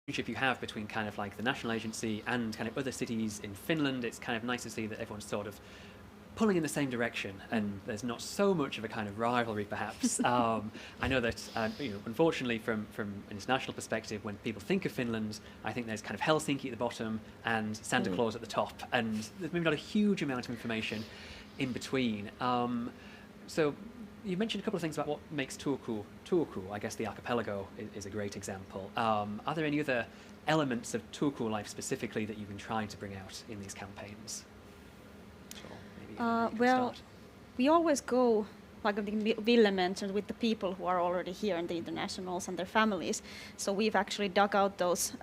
you have between kind of like the national agency and kind of other cities in Finland. It's kind of nice to see that everyone's sort of pulling in the same direction, and there's not so much of a kind of rivalry, perhaps. I know that, unfortunately, from an international perspective, when people think of Finland, I think there's kind of Helsinki at the bottom and Santa Claus at the top, and there's maybe not a huge amount of information in between. So you mentioned a couple of things about what makes Turku. I guess the archipelago is a great example. Are there any other elements of Turku life specifically that you've been trying to bring out in these campaigns? Well, we always go, like I think Ville mentioned, with the people who are already here and the internationals and their families. So we've actually dug out those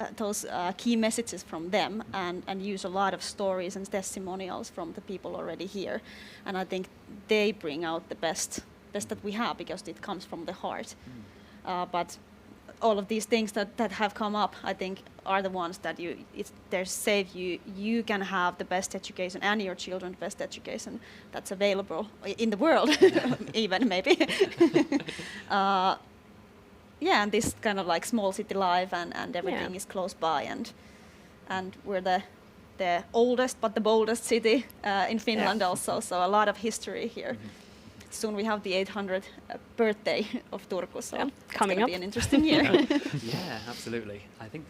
key messages from them and use a lot of stories and testimonials from the people already here. And I think they bring out the best that we have, because it comes from the heart. But all of these things that have come up, I think, are the ones that they're safe. You can have the best education and your children's best education that's available in the world, even maybe. And this kind of like small city life and everything is close by, and we're the oldest but the boldest city in Finland also. So a lot of history here. Soon we have the 800th birthday of Turku, so it's going to be an interesting year. Yeah, absolutely. I think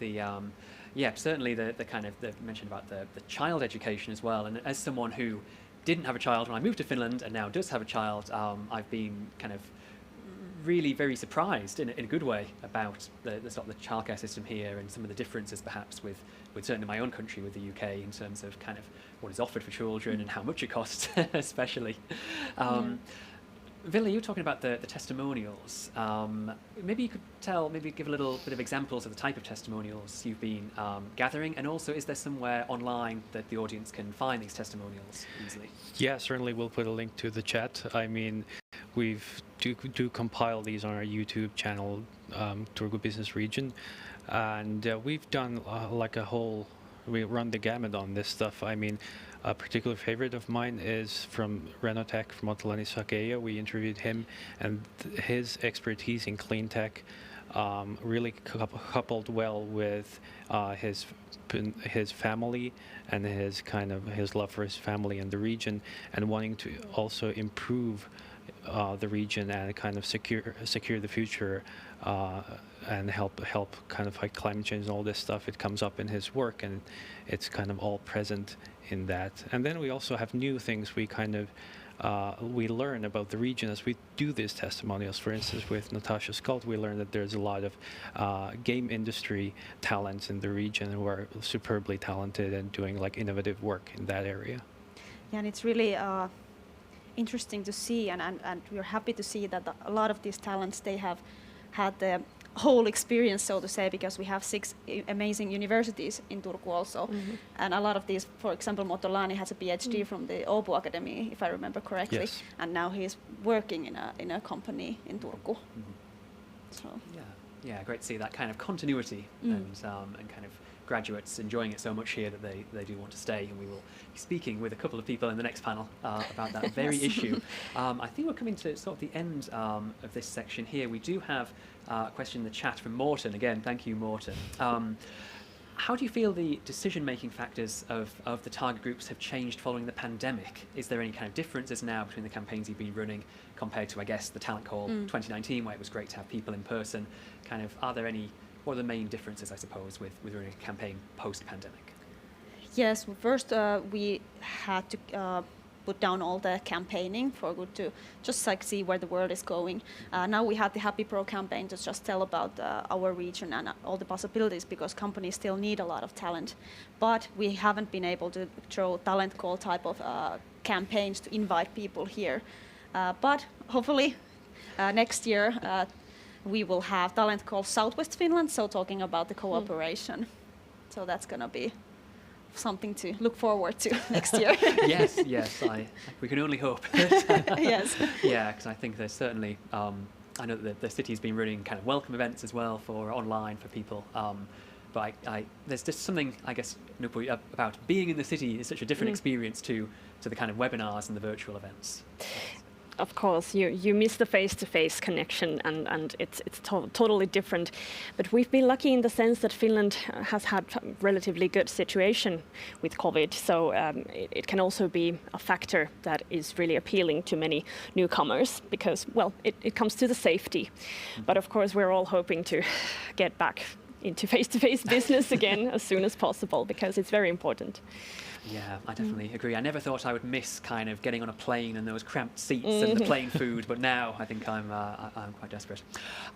certainly the kind of the mention about the child education as well. And as someone who didn't have a child when I moved to Finland and now does have a child, I've been kind of really very surprised in a good way about the sort of the childcare system here, and some of the differences perhaps with certainly my own country, with the UK, in terms of kind of what is offered for children and how much it costs, especially. Ville, you were talking about the testimonials. Maybe you could give a little bit of examples of the type of testimonials you've been gathering, and also is there somewhere online that the audience can find these testimonials easily? Yeah, certainly we'll put a link to the chat. I mean, we do compile these on our YouTube channel, Turku Business Region, and we've done we run the gamut on this stuff. I mean, a particular favorite of mine is from Renotech, from Otolani Sakeya. We interviewed him, and his expertise in clean tech really coupled well with his family and his love for his family and the region, and wanting to also improve the region and kind of secure the future and help kind of fight climate change and all this stuff. It comes up in his work, and it's kind of all present in that. And then we also have new things we kind of we learn about the region as we do these testimonials. For instance, with Natasha Skuld, we learned that there's a lot of game industry talents in the region who are superbly talented and doing like innovative work in that area. Yeah, and it's really interesting to see, and we're happy to see that a lot of these talents, they have had the whole experience, so to say, because we have 6 amazing universities in Turku also. And a lot of these, for example, Motolani has a PhD from the Åbo Academy, if I remember correctly. Yes. And now he's working in a company in Turku. So yeah, great to see that kind of continuity and kind of graduates enjoying it so much here that they do want to stay, and we will be speaking with a couple of people in the next panel about that very issue. I think we're coming to sort of the end of this section here. We do have a question in the chat from Morten. Again, thank you, Morten. How do you feel the decision-making factors of the target groups have changed following the pandemic? Is there any kind of differences now between the campaigns you've been running compared to, I guess, the Talent Call 2019, where it was great to have people in person? Kind of, what are the main differences, I suppose, with running a campaign post-pandemic? Yes, first we had to put down all the campaigning for good to just like see where the world is going. Now we have the Happy Pro campaign to just tell about our region and all the possibilities, because companies still need a lot of talent. But we haven't been able to throw talent call type of campaigns to invite people here. But hopefully next year we will have talent call Southwest Finland, so talking about the cooperation. So that's going to be something to look forward to next year. Yes, we can only hope. Yes. Yeah, because I think there's certainly, I know that the city's been running kind of welcome events as well for online for people. But there's just something, I guess, Nupu, about being in the city is such a different experience to the kind of webinars and the virtual events. of course, you miss the face-to-face connection, and it's totally different. But we've been lucky in the sense that Finland has had a relatively good situation with COVID, so it can also be a factor that is really appealing to many newcomers because, well, it comes to the safety. But of course, we're all hoping to get back into face-to-face business again as soon as possible because it's very important. Yeah, I definitely agree. I never thought I would miss kind of getting on a plane and those cramped seats and the plane food, but now I think I'm quite desperate.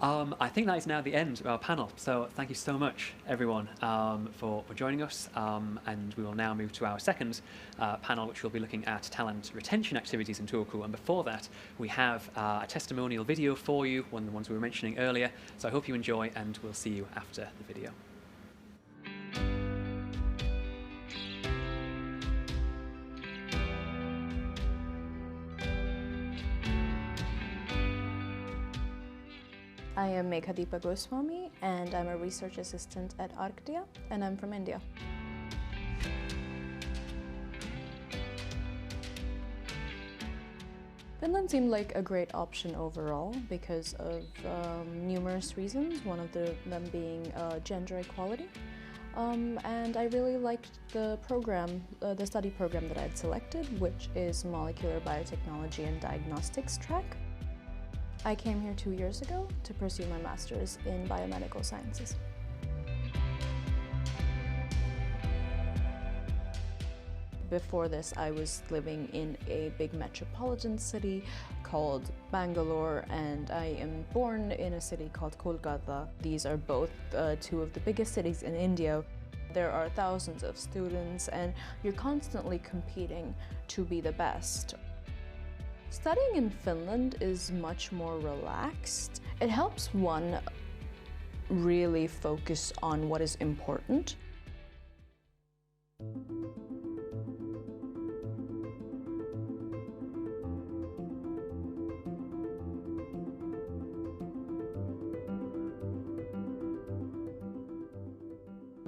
I think that is now the end of our panel. So thank you so much, everyone, for joining us. And we will now move to our second panel, which will be looking at talent retention activities in Turku. And before that, we have a testimonial video for you, one of the ones we were mentioning earlier. So I hope you enjoy, and we'll see you after the video. I am Meghadeepa Goswami, and I'm a research assistant at Arctia, and I'm from India. Finland seemed like a great option overall because of numerous reasons, one of them being gender equality. And I really liked the program, the study program that I'd selected, which is Molecular Biotechnology and Diagnostics track. I came here 2 years ago to pursue my master's in biomedical sciences. Before this, I was living in a big metropolitan city called Bangalore, and I am born in a city called Kolkata. These are both two of the biggest cities in India. There are thousands of students, and you're constantly competing to be the best. Studying in Finland is much more relaxed. It helps one really focus on what is important.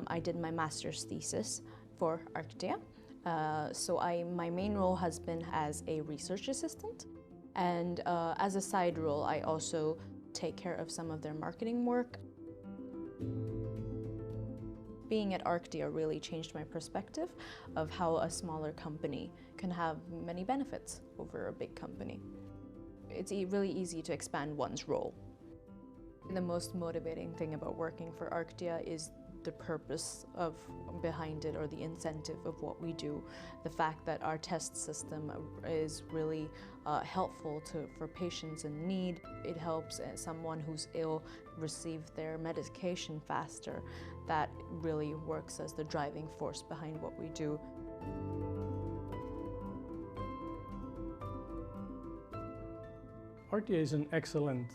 I did my master's thesis for Arctia. So my main role has been as a research assistant, and as a side role I also take care of some of their marketing work. Being at Arctia really changed my perspective of how a smaller company can have many benefits over a big company. It's really easy to expand one's role. The most motivating thing about working for Arctia is the purpose behind it, or the incentive of what we do. The fact that our test system is really helpful for patients in need. It helps someone who's ill receive their medication faster. That really works as the driving force behind what we do. Arctia is an excellent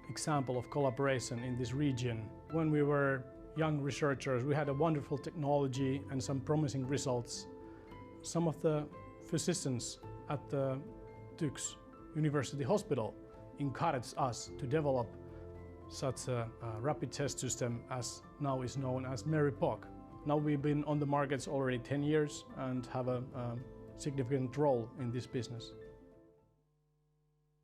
example of collaboration in this region. When we were young researchers, we had a wonderful technology and some promising results. Some of the physicians at the TYKS University Hospital encouraged us to develop such a rapid test system as now is known as MeriPOC. Now we've been on the markets already 10 years and have a significant role in this business.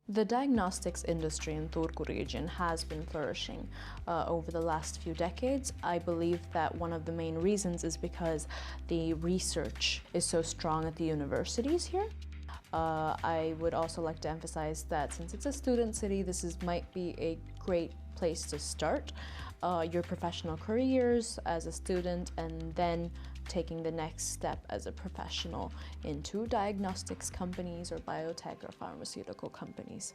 The diagnostics industry in Turku region has been flourishing over the last few decades. I believe that one of the main reasons is because the research is so strong at the universities here. I would also like to emphasize that since it's a student city, might be a great place to start your professional careers as a student, and then taking the next step as a professional into diagnostics companies or biotech or pharmaceutical companies.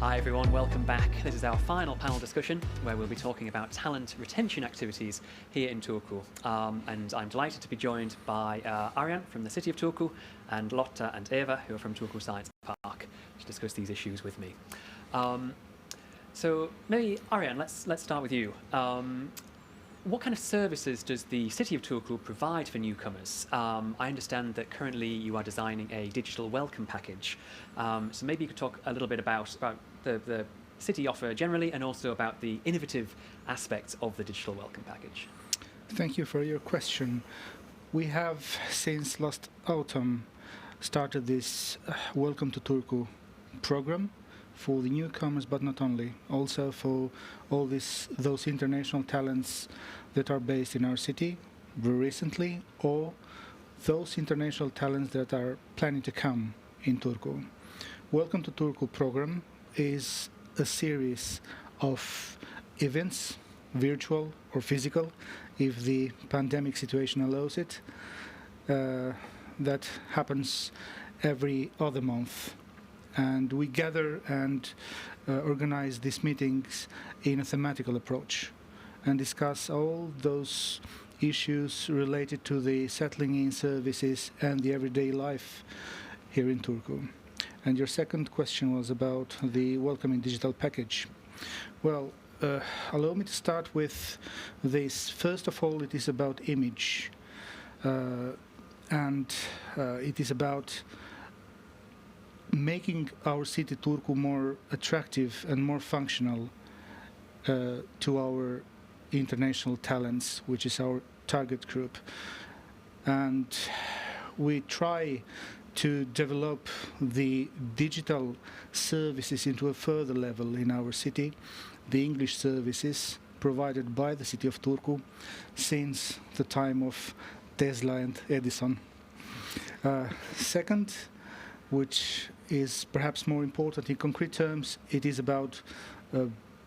Hi everyone, welcome back. This is our final panel discussion where we'll be talking about talent retention activities here in Turku. And I'm delighted to be joined by Ariane from the city of Turku and Lotta and Eva, who are from Turku Science Park, to discuss these issues with me. So maybe Ariane, let's start with you. What kind of services does the city of Turku provide for newcomers? I understand that currently you are designing a digital welcome package. So maybe you could talk a little bit about the city offer generally and also about the innovative aspects of the digital welcome package. Thank you for your question. We have, since last autumn, started this Welcome to Turku program for the newcomers, but not only, also for all those international talents that are based in our city very recently, or those international talents that are planning to come in Turku. Welcome to Turku program is a series of events, virtual or physical, if the pandemic situation allows it, that happens every other month. And we gather and organize these meetings in a thematical approach and discuss all those issues related to the settling in services and the everyday life here in Turku. And your second question was about the welcoming digital package. Well, allow me to start with this. First of all, it is about image. And it is about making our city Turku more attractive and more functional to our international talents, which is our target group. And we try to develop the digital services into a further level in our city, the English services provided by the city of Turku since the time of Tesla and Edison. Second, which is perhaps more important in concrete terms, it is about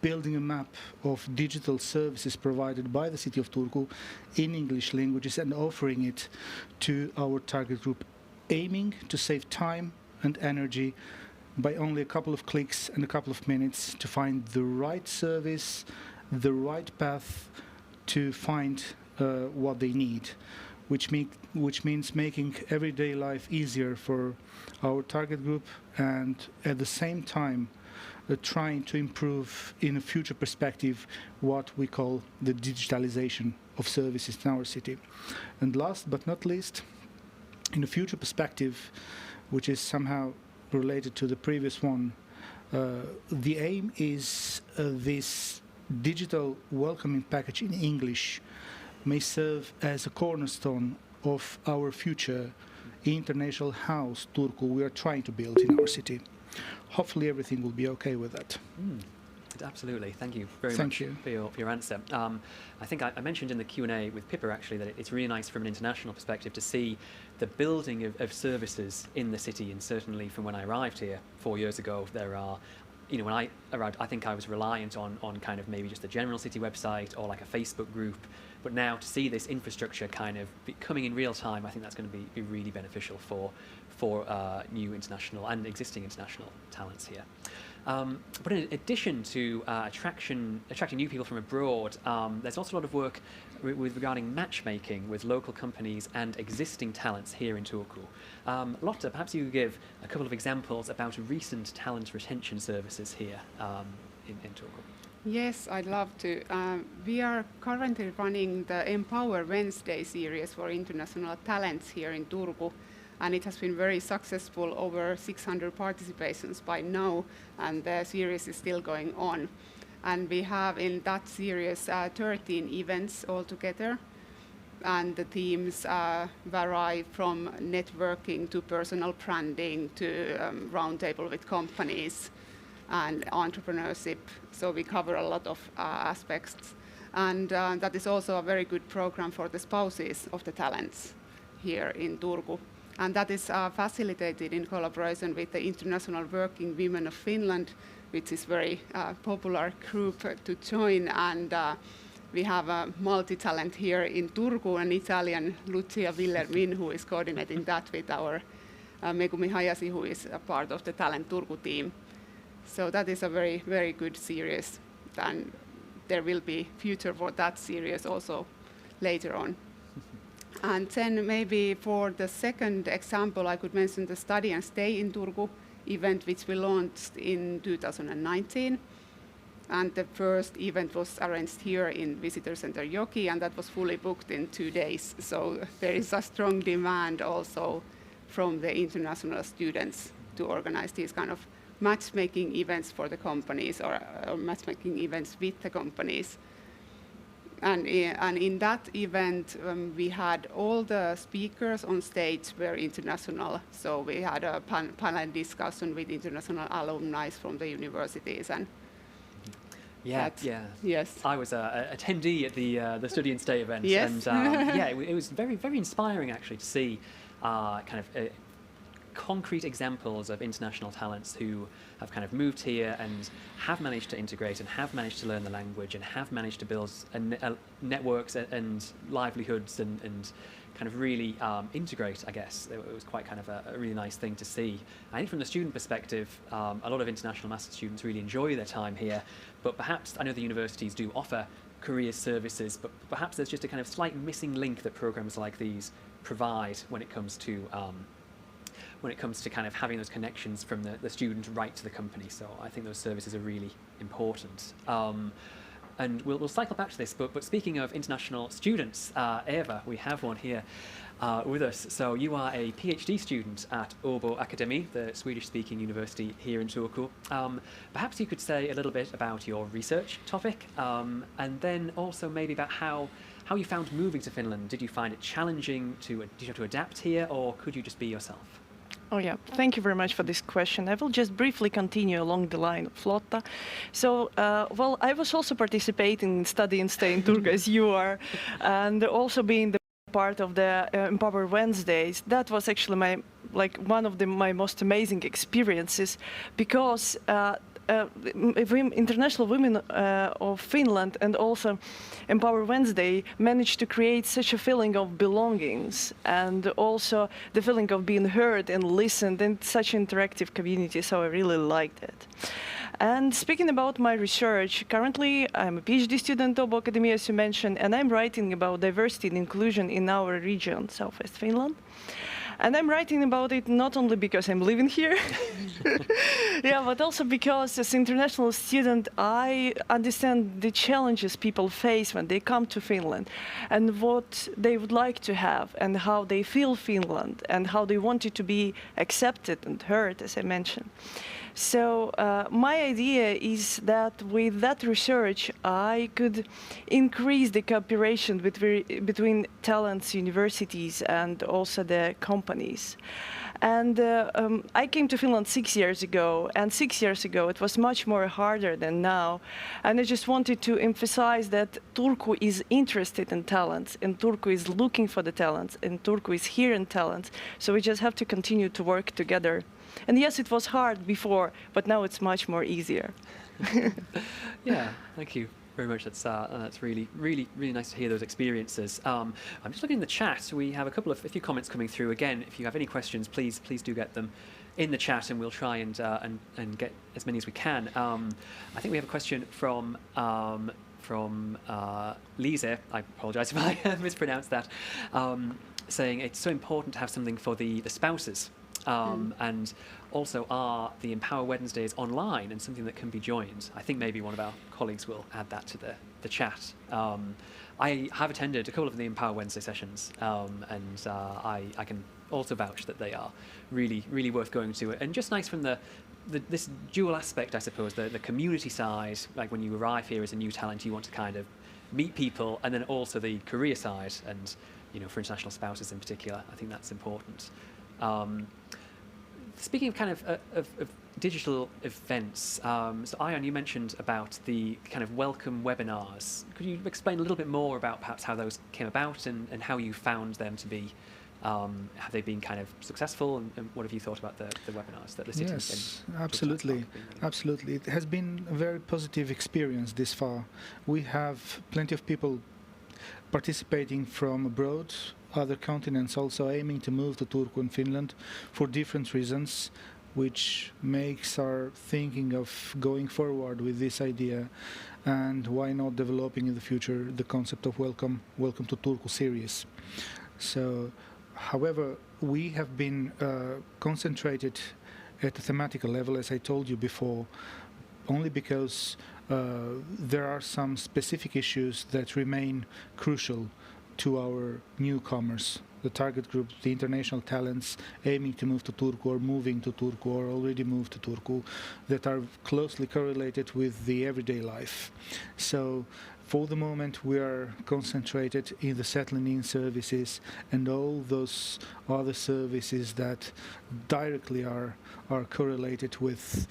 building a map of digital services provided by the city of Turku in English languages and offering it to our target group, aiming to save time and energy by only a couple of clicks and a couple of minutes to find the right service, the right path to find what they need, which means making everyday life easier for our target group and at the same time trying to improve in a future perspective what we call the digitalization of services in our city. And last but not least, in a future perspective, which is somehow related to the previous one, the aim is this digital welcoming package in English may serve as a cornerstone of our future international house, Turku, we are trying to build in our city. Hopefully everything will be okay with that. Absolutely. Thank you very Thank much you. For your answer. I think I mentioned in the Q&A with Pippa actually that it's really nice from an international perspective to see the building of services in the city, and certainly from when I arrived here 4 years ago, there are, when I arrived, I think I was reliant on kind of maybe just the general city website or like a Facebook group. But now to see this infrastructure kind of coming in real time, I think that's going to be really beneficial for new international and existing international talents here. But in addition to attracting new people from abroad, there's also a lot of work regarding matchmaking with local companies and existing talents here in Turku. Lotta, perhaps you could give a couple of examples about recent talent retention services here in Turku. Yes, I'd love to. We are currently running the Empower Wednesday series for international talents here in Turku, and it has been very successful, over 600 participations by now, and the series is still going on. And we have in that series 13 events altogether, and the themes vary from networking to personal branding to roundtable with companies and entrepreneurship. So we cover a lot of aspects. And that is also a very good program for the spouses of the talents here in Turku. And that is facilitated in collaboration with the International Working Women of Finland, which is a very popular group to join. And we have a multi-talent here in Turku, an Italian Lucia Villermin, who is coordinating that with our Megumi Hayashi, who is a part of the Talent Turku team. So that is a very, very good series, and there will be future for that series also later on. And then maybe for the second example, I could mention the Study and Stay in Turku event, which we launched in 2019. And the first event was arranged here in Visitor Center Joki, and that was fully booked in 2 days. So there is a strong demand also from the international students to organize these kind of matchmaking events for the companies, or matchmaking events with the companies. And in that event, we had all the speakers on stage were international. So we had a panel discussion with international alumni from the universities. And yeah. Yes. I was an attendee at the Study and Stay event. Yes. And it was very, very inspiring actually to see kind of concrete examples of international talents who have kind of moved here and have managed to integrate and have managed to learn the language and have managed to build networks and livelihoods and kind of really integrate, I guess. It was quite kind of a really nice thing to see. I think from the student perspective, a lot of international master's students really enjoy their time here, but perhaps I know the universities do offer career services, but perhaps there's just a kind of slight missing link that programs like these provide when it comes to kind of having those connections from the student right to the company. So I think those services are really important. And we'll cycle back to this, but speaking of international students, Eva, we have one here with us. So you are a PhD student at Åbo Academy, the Swedish-speaking university here in Turku. Perhaps you could say a little bit about your research topic, and then also maybe about how you found moving to Finland. Did you find it challenging did you have to adapt here, or could you just be yourself? Oh yeah, thank you very much for this question. I will just briefly continue along the line of Lotta. So, well, I was also participating in Study and Stay in Turku as you are, and also being the part of the Empower Wednesdays. That was actually one of my most amazing experiences, because International Women of Finland and also Empower Wednesday managed to create such a feeling of belongings and also the feeling of being heard and listened in such an interactive community, so I really liked it. And speaking about my research, currently I'm a PhD student at Åbo Academy, as you mentioned, and I'm writing about diversity and inclusion in our region, Southwest Finland. And I'm writing about it not only because I'm living here, yeah, but also because as an international student, I understand the challenges people face when they come to Finland and what they would like to have and how they feel Finland and how they want it to be accepted and heard, as I mentioned. So my idea is that with that research, I could increase the cooperation between talents, universities, and also the companies. And I came to Finland 6 years ago, and 6 years ago it was much more harder than now. And I just wanted to emphasize that Turku is interested in talents, and Turku is looking for the talents, and Turku is here in talents. So we just have to continue to work together. And yes, it was hard before, but now it's much more easier. Yeah, thank you very much. That's really, really, really nice to hear those experiences. I'm just looking in the chat. We have a few comments coming through. Again, if you have any questions, please do get them in the chat, and we'll try and get as many as we can. I think we have a question from Lise. I apologise if I mispronounced that. Saying it's so important to have something for the spouses. And also are the Empower Wednesdays online and something that can be joined? I think maybe one of our colleagues will add that to the chat. I have attended a couple of the Empower Wednesday sessions, and I can also vouch that they are really, really worth going to. And just nice from this dual aspect, I suppose, the community side, like when you arrive here as a new talent, you want to kind of meet people, and then also the career side, and for international spouses in particular, I think that's important. Speaking of kind of digital events, so Ion, you mentioned about the kind of welcome webinars. Could you explain a little bit more about perhaps how those came about and how you found them to be? Have they been kind of successful, and what have you thought about the webinars that the city has been? Yes, absolutely. It has been a very positive experience this far. We have plenty of people participating from abroad, other continents also aiming to move to Turku and Finland for different reasons. which makes our thinking of going forward with this idea, and why not developing in the future the concept of Welcome to Turku series. So, however, we have been concentrated at a thematical level, as I told you before, only because there are some specific issues that remain crucial to our newcomers, the target group, the international talents aiming to move to Turku or moving to Turku or already moved to Turku, that are closely correlated with the everyday life. So for the moment we are concentrated in the settling in services and all those other services that directly are correlated with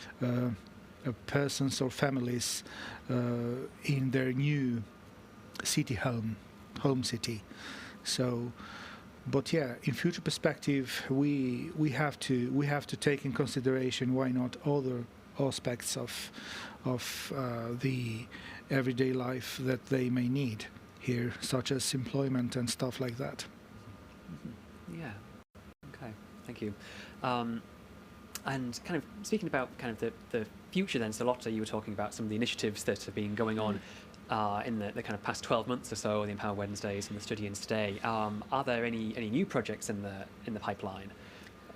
persons or families in their new city home city. So, but yeah, in future perspective, we have to take in consideration why not other aspects of the everyday life that they may need here, such as employment and stuff like that. Yeah. Okay. Thank you. And kind of speaking about kind of the future then, so Lotta, you were talking about some of the initiatives that have been going on in the kind of past 12 months or so, the Empower Wednesdays and the Study and Stay. Are there any new projects in the pipeline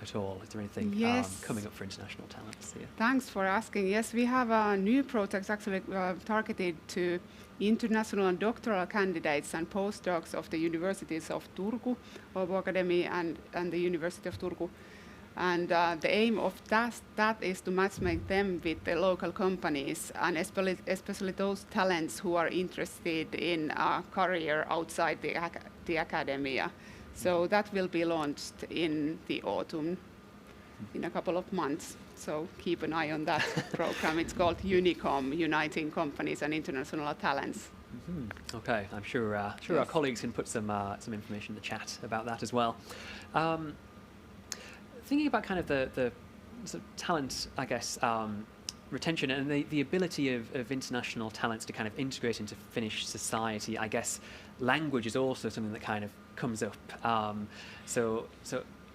at all? Is there anything coming up for international talents here? Thanks for asking. Yes, we have new projects actually targeted to international and doctoral candidates and postdocs of the universities of Turku, Åbo Academy and the University of Turku. And the aim of that is to matchmake them with the local companies, and especially those talents who are interested in a career outside the academia. So that will be launched in the autumn, in a couple of months. So keep an eye on that program. It's called UNICOM, Uniting Companies and International Talents. Mm-hmm. Okay, I'm sure our colleagues can put some information in the chat about that as well. Thinking about kind of the sort of talent, I guess, retention and the ability of international talents to kind of integrate into Finnish society, I guess language is also something that kind of comes up. So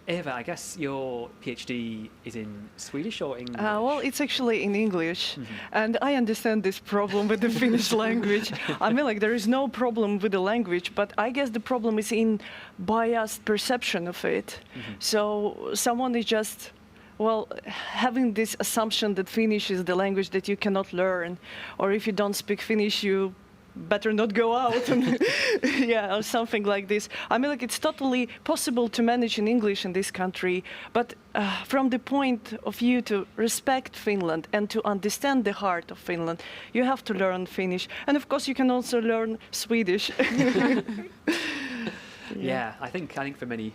Eva, I guess your PhD is in Swedish or English? Well, it's actually in English, and I understand this problem with the Finnish language. I mean, like, there is no problem with the language, but I guess the problem is in biased perception of it. So someone is just, well, having this assumption that Finnish is the language that you cannot learn, or if you don't speak Finnish, you better not go out, and yeah, or something like this. I mean, like, it's totally possible to manage in English in this country, but from the point of view to respect Finland and to understand the heart of Finland, you have to learn Finnish, and of course you can also learn Swedish. Yeah, I think for many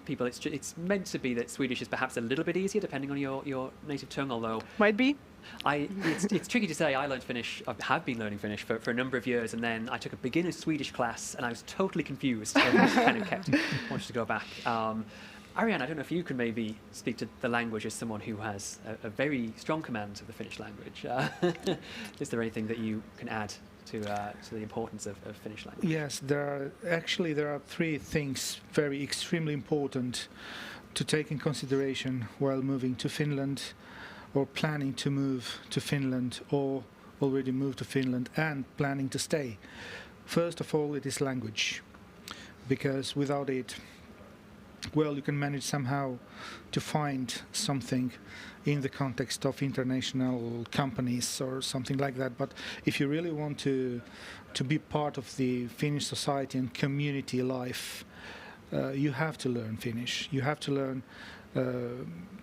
people it's meant to be that Swedish is perhaps a little bit easier depending on your native tongue, although might be. It's tricky to say. I learned Finnish. I have been learning Finnish for a number of years, and then I took a beginner's Swedish class, and I was totally confused. And kind of wanted to go back. Ariane, I don't know if you can maybe speak to the language as someone who has a very strong command of the Finnish language. Is there anything that you can add to the importance of Finnish language? Yes, there are three things very extremely important to take in consideration while moving to Finland, or planning to move to Finland, or already moved to Finland and planning to stay. First of all, it is language, because without it, well, you can manage somehow to find something in the context of international companies or something like that. But if you really want to be part of the Finnish society and community life, you have to learn Finnish. You have to learn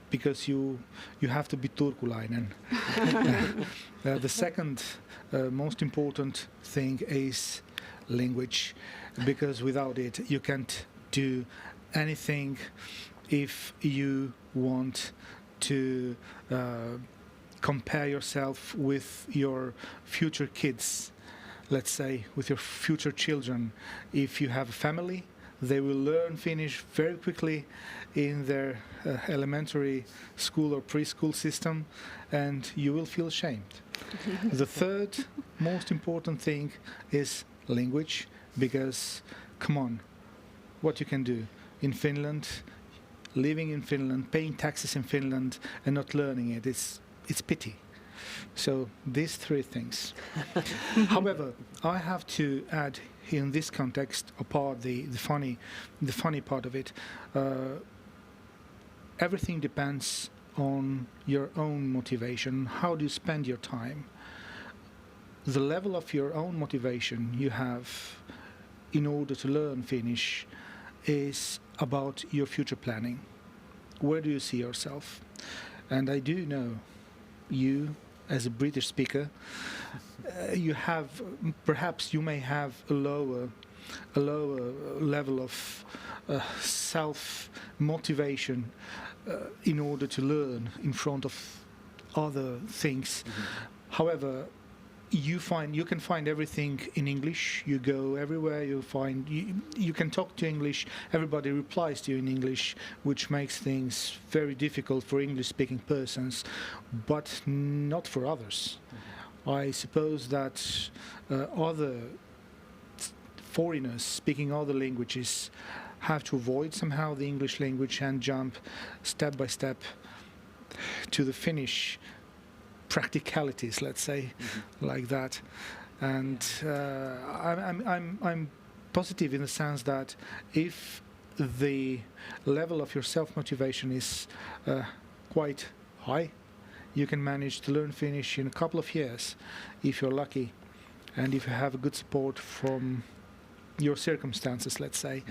because you have to be Turkulainen. The second most important thing is language, because without it you can't do anything. If you want to compare yourself with your future kids, let's say with your future children, if you have a family, they will learn Finnish very quickly in their elementary school or preschool system, and you will feel ashamed. The third most important thing is language, because, come on, what you can do in Finland, living in Finland, paying taxes in Finland, and not learning it. It's pity. So these three things. However, I have to add in this context, apart the funny part of it, everything depends on your own motivation. How do you spend your time? The level of your own motivation you have in order to learn Finnish is about your future planning. Where do you see yourself? And I do know you, as a British speaker, perhaps you may have a lower level of self-motivation in order to learn in front of other things. However, you can find everything in English. You go everywhere, you can talk to English. Everybody replies to you in English, which makes things very difficult for English-speaking persons, but not for others. I suppose that other foreigners speaking other languages have to avoid somehow the English language and jump step by step to the Finnish practicalities, let's say, like that. And I'm positive in the sense that if the level of your self-motivation is quite high, you can manage to learn Finnish in a couple of years if you're lucky and if you have a good support from your circumstances, let's say.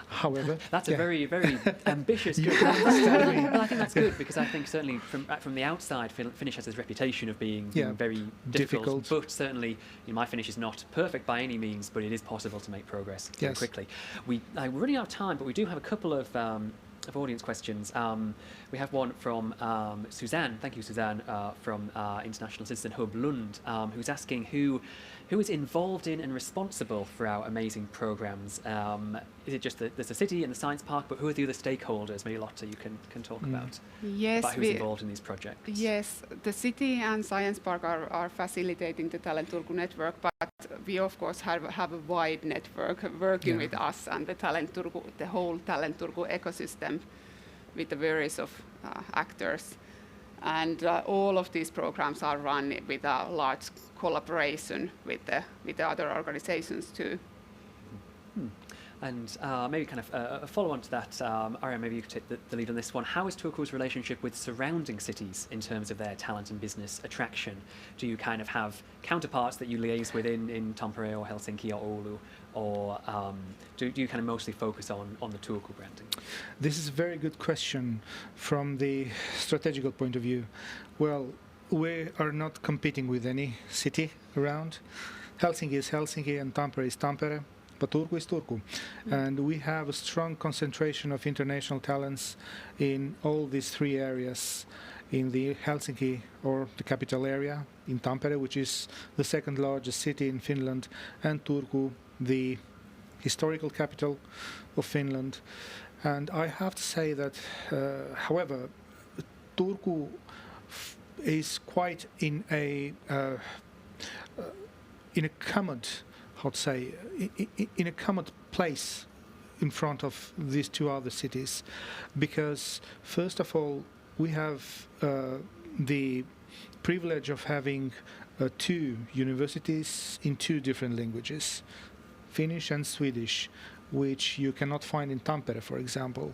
However, that's a very, very ambitious goal. But I think that's good because I think certainly from the outside, Finnish has this reputation of being very difficult. But certainly, my Finnish is not perfect by any means, but it is possible to make progress very quickly. We're running out of time, but we do have a couple of audience questions. We have one from Suzanne. Thank you, Suzanne, from International Citizen Hub Lund, who's asking who is involved in and responsible for our amazing programs. Is it just there's the city and the science park, but who are the other stakeholders? Maybe Lotta, you can talk about who's involved in these projects. Yes, the city and science park are facilitating the Talent Turku network, but we of course have a wide network working with us and the whole Talent Turku ecosystem with the various of actors. And all of these programs are run with a large collaboration with the other organizations too. And maybe kind of a follow-on to that, Arja, maybe you could take the lead on this one. How is Turku's relationship with surrounding cities in terms of their talent and business attraction? Do you kind of have counterparts that you liaise with in Tampere or Helsinki or Oulu? Or do you kind of mostly focus on the Turku branding? This is a very good question from the strategical point of view. Well, we are not competing with any city around. Helsinki is Helsinki and Tampere is Tampere, but Turku is Turku. And we have a strong concentration of international talents in all these three areas. In the Helsinki, or the capital area, in Tampere, which is the second largest city in Finland, and Turku, the historical capital of Finland. And I have to say that, however, Turku is quite in a common place in front of these two other cities, because first of all we have the privilege of having two universities in two different languages, Finnish and Swedish, which you cannot find in Tampere, for example.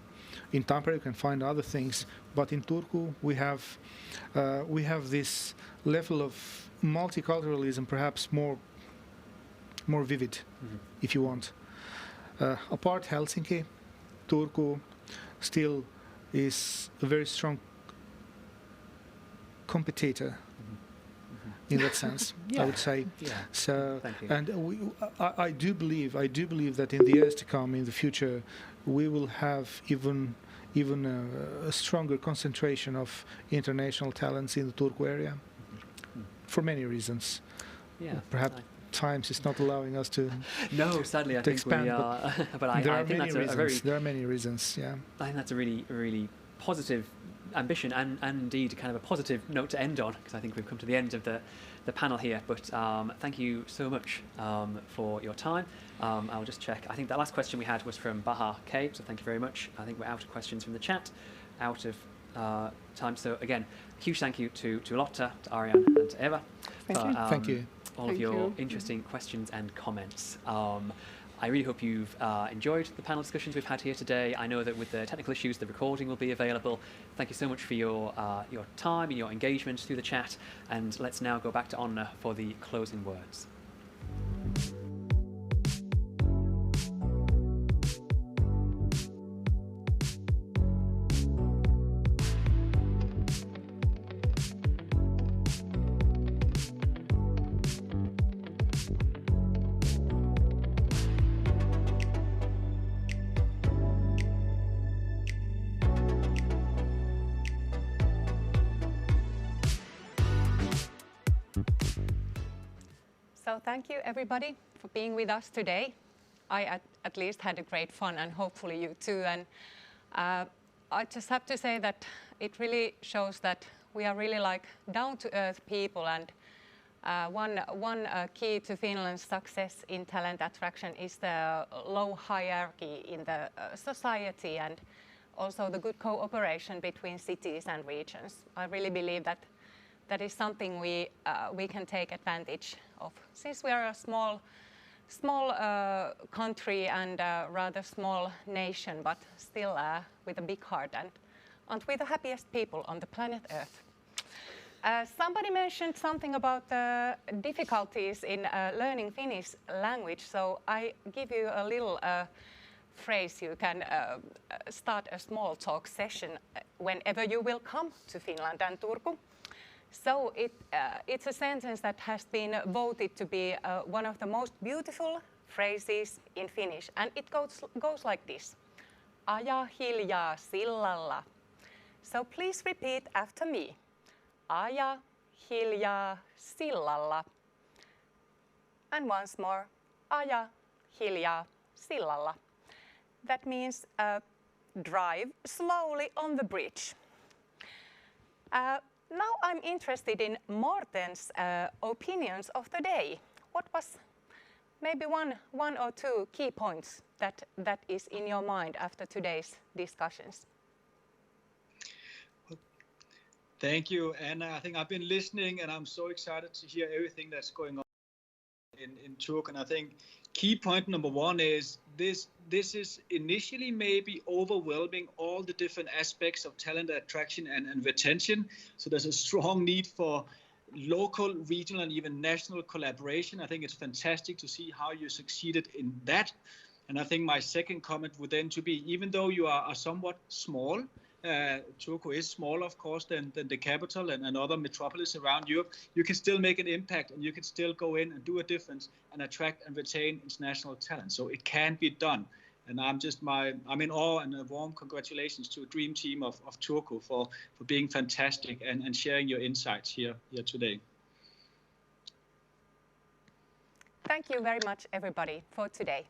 In Tampere you can find other things, but in Turku we have this level of multiculturalism, perhaps more vivid, if you want. Apart Helsinki, Turku still is a very strong competitor in that sense, I would say. So, and I do believe that in the years to come, in the future, we will have even a stronger concentration of international talents in the Turku area, for many reasons. Perhaps times is not allowing us to. No, sadly, I think expand, we are. But I think that's there are many reasons. Yeah, I think that's a really, really positive ambition and indeed kind of a positive note to end on, because I think we've come to the end of the panel here. But thank you so much for your time. I'll just check. I think that last question we had was from Baha K, so thank you very much. I think we're out of questions from the chat, out of time. So again, huge thank you to Lotta, to Ariane, and to Eva for Thank you. all of your interesting questions and comments. I really hope you've enjoyed the panel discussions we've had here today. I know that with the technical issues, the recording will be available. Thank you so much for your time and your engagement through the chat. And let's now go back to Onna for the closing words. So thank you everybody for being with us today. I at least had a great fun, and hopefully you too. And I just have to say that it really shows that we are really like down-to-earth people, and one key to Finland's success in talent attraction is the low hierarchy in the society, and also the good cooperation between cities and regions. I really believe that that is something we can take advantage of, since we are a small country and a rather small nation, but still with a big heart, and aren't we the happiest people on the planet Earth? Somebody mentioned something about difficulties in learning Finnish language, so I give you a little phrase. You can start a small talk session whenever you will come to Finland and Turku. So it's a sentence that has been voted to be one of the most beautiful phrases in Finnish, and it goes like this: Aja hiljaa sillalla. So please repeat after me. Aja hiljaa sillalla. And once more. Aja hiljaa sillalla. That means drive slowly on the bridge. Now I'm interested in Morten's opinions of the day. What was maybe one or two key points that is in your mind after today's discussions? Thank you, Anna. I think I've been listening, and I'm so excited to hear everything that's going on in Turku. And I think key point number one is this is initially maybe overwhelming all the different aspects of talent attraction and retention. So there's a strong need for local, regional, and even national collaboration. I think it's fantastic to see how you succeeded in that. And I think my second comment would then to be, even though you are somewhat small, Turku is smaller, of course, than the capital and other metropolis around Europe, you can still make an impact, and you can still go in and do a difference and attract and retain international talent. So it can be done. And I'm in awe, and a warm congratulations to a dream team of Turku for being fantastic and sharing your insights here today. Thank you very much, everybody, for today.